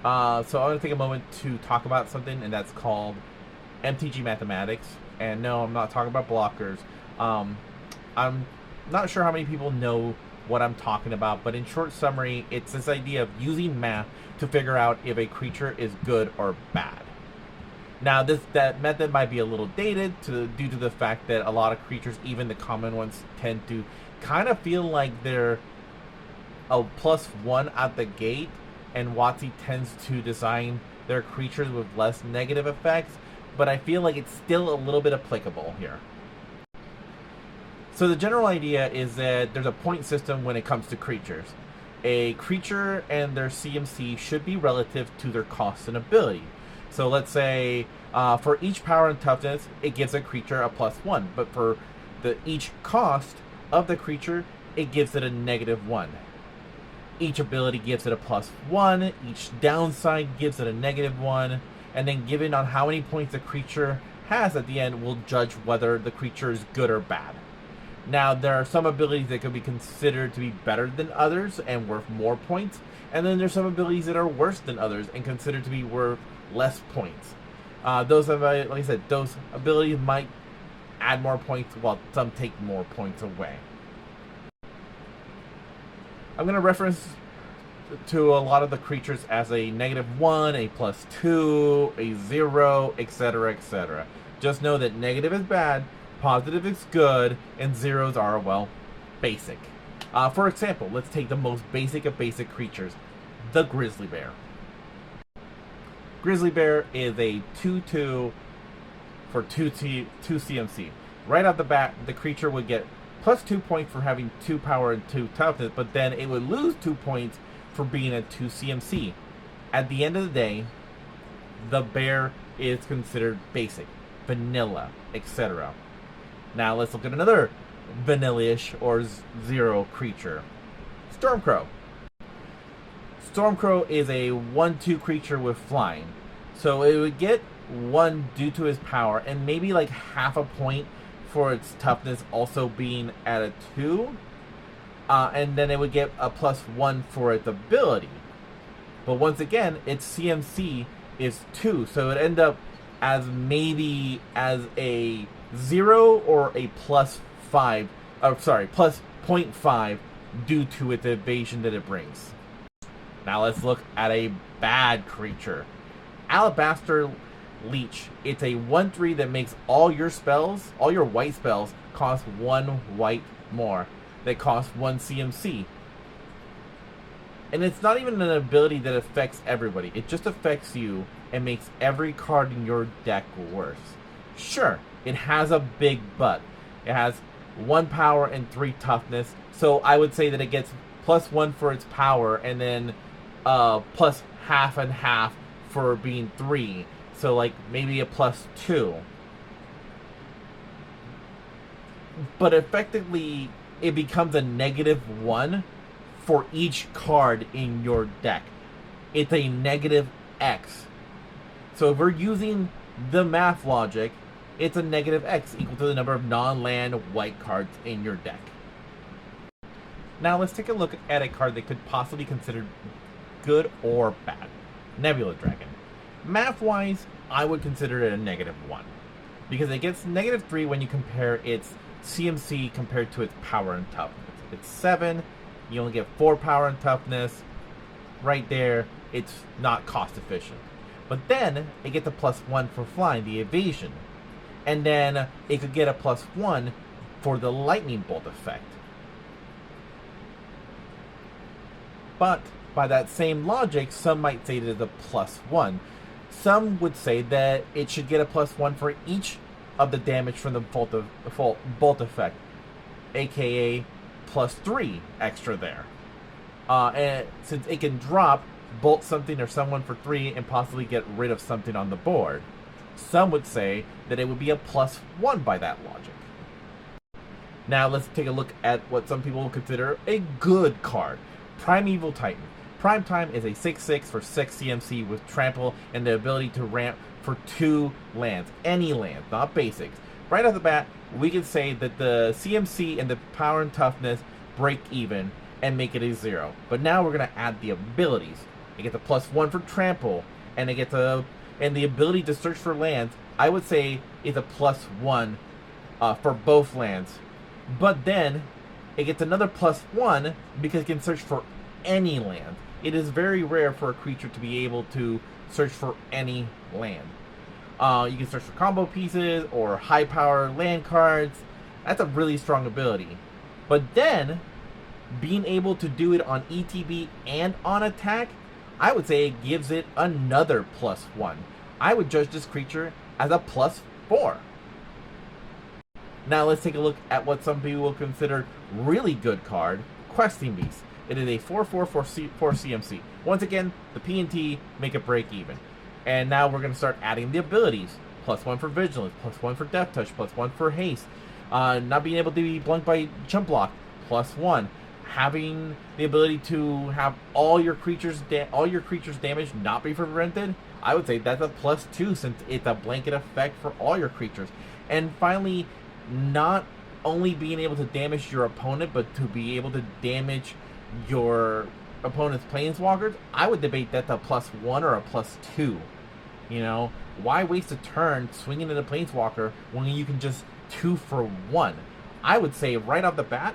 So I want to take a moment to talk about something, and that's called MTG mathematics. And no, I'm not talking about blockers. Um, I'm not sure how many people know what I'm talking about, but in short summary, it's this idea of using math to figure out if a creature is good or bad. Now, that method might be a little dated due to the fact that a lot of creatures, even the common ones, tend to kind of feel like they're a +1 out the gate, and WotC tends to design their creatures with less negative effects, but I feel like it's still a little bit applicable here. So the general idea is that there's a point system when it comes to creatures. A creature and their CMC should be relative to their cost and ability. So let's say for each power and toughness, it gives a creature a +1, but for each cost of the creature, it gives it a -1. Each ability gives it a +1, each downside gives it a -1, and then given on how many points the creature has at the end will judge whether the creature is good or bad. Now, there are some abilities that could be considered to be better than others and worth more points, and then there's some abilities that are worse than others and considered to be worth less points. Like I said, those abilities might add more points while some take more points away. I'm going to reference to a lot of the creatures as a -1, a +2, a 0, etc., etc. Just know that negative is bad, positive is good, and zeros are, well, basic. For example, let's take the most basic of basic creatures, the grizzly bear. Grizzly bear is a 2/2 for 2 CMC. Right off the bat, the creature would get +2 points for having 2 power and 2 toughness, but then it would lose 2 points for being a 2 CMC. At the end of the day, the bear is considered basic, vanilla, etc. Now let's look at another vanilla-ish or 0 creature. Stormcrow. Stormcrow is a 1/2 creature with flying. So it would get 1 due to his power, and maybe like half a point for its toughness also being at a 2. And then it would get a +1 for its ability. But once again, its CMC is 2, so it end up as maybe as a 0 or a +5, +0.5 due to its evasion that it brings. Now let's look at a bad creature. Alabaster Leech. It's a 1/3 that makes all your spells, all your white spells, cost 1 white more. That cost 1 CMC. And it's not even an ability that affects everybody. It just affects you and makes every card in your deck worse. Sure, it has a big but. It has 1 power and 3 toughness. So I would say that it gets +1 for its power and then plus half and half for being 3. So like maybe a +2. But effectively, it becomes a -1 for each card in your deck. It's a -X. So if we're using the math logic, it's a -X equal to the number of non-land white cards in your deck. Now let's take a look at a card that could possibly be considered good or bad. Nebula Dragon. Math-wise, I would consider it a -1. Because it gets -3 when you compare its CMC compared to its power and toughness. It's 7, you only get 4 power and toughness. Right there, it's not cost efficient. But then, it gets a +1 for flying, the evasion. And then, it could get a +1 for the lightning bolt effect. But, by that same logic, some might say that it's a +1. Some would say that it should get a +1 for each of the damage from the bolt effect, aka +3 extra there. And since it can drop, bolt something or someone for 3 and possibly get rid of something on the board, some would say that it would be a +1 by that logic. Now let's take a look at what some people will consider a good card, Primeval Titan. Prime Time is a 6/6 for 6 CMC with trample and the ability to ramp for 2 lands. Any land, not basics. Right off the bat, we can say that the CMC and the power and toughness break even and make it a 0. But now we're going to add the abilities. It gets a +1 for trample, and it gets and the ability to search for lands. I would say is a +1 for both lands, but then it gets another +1 because it can search for any land. It is very rare for a creature to be able to search for any land. You can search for combo pieces or high power land cards. That's a really strong ability. But then, being able to do it on ETB and on attack, I would say it gives it another +1. I would judge this creature as a +4. Now let's take a look at what some people will consider really good card, Questing Beast. It is a 4/4 for CMC. Once again, the P&T make it break even. And now we're going to start adding the abilities. +1 for Vigilance, +1 for Death Touch, +1 for Haste. Not being able to be blunked by Jump Block, +1. Having the ability to have all your creatures' damage not be prevented, I would say that's a +2 since it's a blanket effect for all your creatures. And finally, not only being able to damage your opponent, but to be able to damage your opponent's planeswalkers, I would debate that's a +1 or a +2. You know, why waste a turn swinging at a planeswalker when you can just 2 for 1? I would say right off the bat,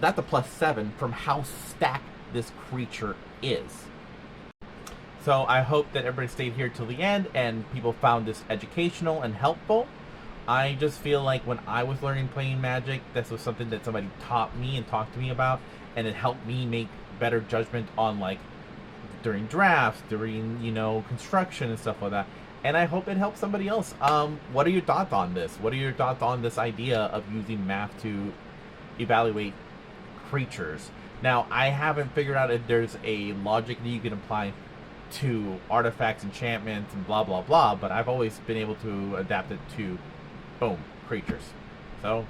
that's a +7 from how stacked this creature is. So I hope that everybody stayed here till the end and people found this educational and helpful. I just feel like when I was learning playing Magic, this was something that somebody taught me and talked to me about, and it helped me make better judgment on, like, during drafts, during, you know, construction and stuff like that. And I hope it helps somebody else. What are your thoughts on this? What are your thoughts on this idea of using math to evaluate creatures? Now, I haven't figured out if there's a logic that you can apply to artifacts, enchantments, and blah, blah, blah, but I've always been able to adapt it to, boom, creatures. So,